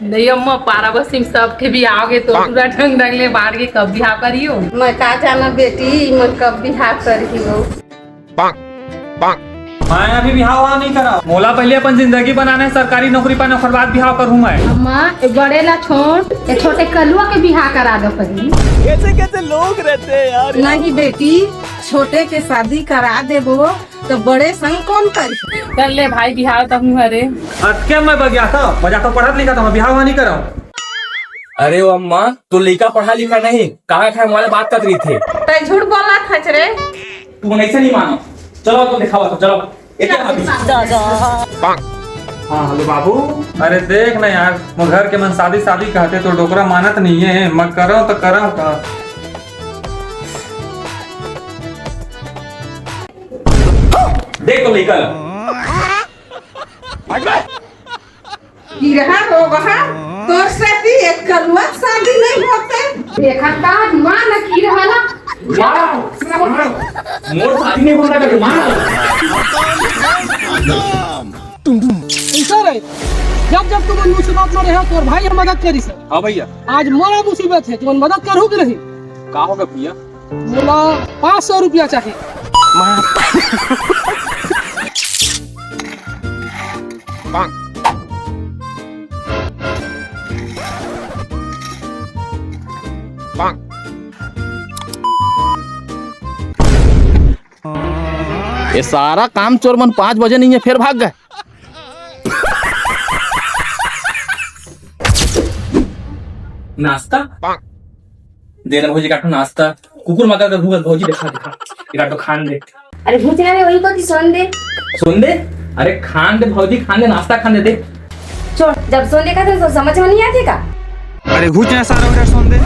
नहीं अम्मा पारा बसिम सबके भी आओगे तो पूरा ढंग ढंग ले बाढ़ के कब बिहा करियो। मैं का जाना बेटी, मैं कब बिहा करियो। मैं अभी बिहाव नहीं करा। मोला पहले अपन जिंदगी बनाने सरकारी नौकरी पाने ओकर बाद बिहाव करूँ मैं। अम्मा बड़े ला छोट छोटे कलुआ के बिहा करा दो पहले। कैसे कैसे लोग रहते हैं यार। नहीं बेटी, छोटे के शादी करा देबो तो बड़े संग कौन करी। कर ले भाई बिहा तब हरे। अटके मैं बगिया था मजा तो पढ़ा लिखा था, मैं बिहाव नहीं करा। अरे वो अम्मा तू लड़का पढ़ा लिखा नहीं, कहाँ खाए वाले बात कर रही थे। तो झूठ बोला था रे। तू ऐसे नहीं मानो। चलो तो दिखावा तो चलो। हाँ हेलो बाबू। अरे देख ना यार, मैं घर के मन शादी शादी कहते तो डोकरा मानत नहीं है। मैं करो तो करो का। देख तो लड़का गिरहा रोगहा तोर से भी एक कलुआ शादी नहीं होते। देखा का मां न की रहला। मोर शादी नहीं होता कर मार। ऐसा रहे जब जब तुम मुसीबत में रहे तो भाई हम मदद करी सर। हाँ भैया। आज मोरा मुसीबत है तुम मदद करो कि नहीं। का होगा भैया। बोला 500 रुपया चाहिए। ये सारा काम चोर मन 5 बजे नहीं है फिर भाग गए। नाश्ता देना भौजी काटो नाश्ता। कुकुर मगर का भूगल भौजी दिखा दिखा ये काटो खान दे। अरे भूजना में वही को सोन दे। सुन दे। अरे खान दे भौजी, खान दे, नाश्ता खान दे। छोड़, जब सोन देखा था तो समझ में नहीं आती का। अरे घुच सारा सुन दे।